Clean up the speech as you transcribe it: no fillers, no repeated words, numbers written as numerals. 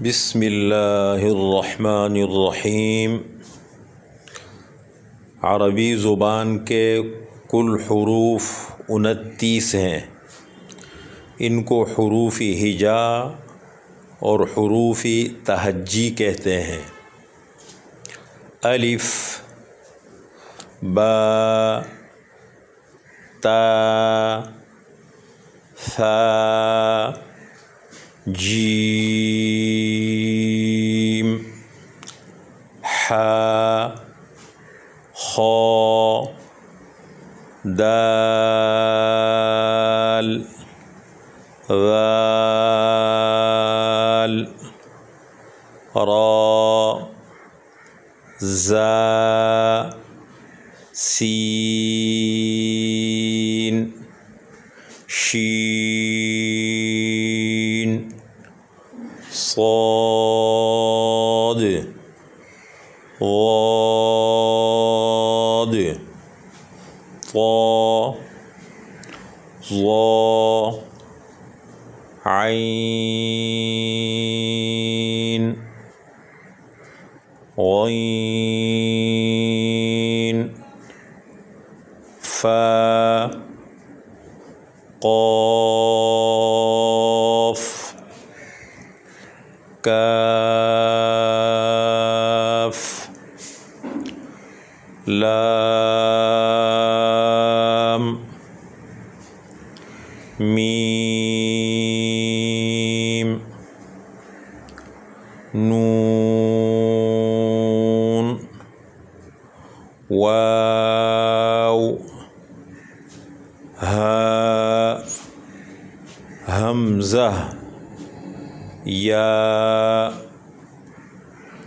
बिस्मिल्लाहिर्रहमानिर्रहीम। अरबी ज़ुबान के कुल हुरूफ 29 हैं। इनको हुरूफ़ हिजा और हुरूफ़ तहज्जी कहते हैं। अलिफ, बा, ता, सा, जीम, हा, खा, दाल, ज़ाल, रा, ज़ा, सीन, शीन, साद, वाद, ता, ज़ा, आइन, गीन, फा, क़ाफ़, काफ़, लाम, मीम, नून, वाव, हा, हमज़ा, या।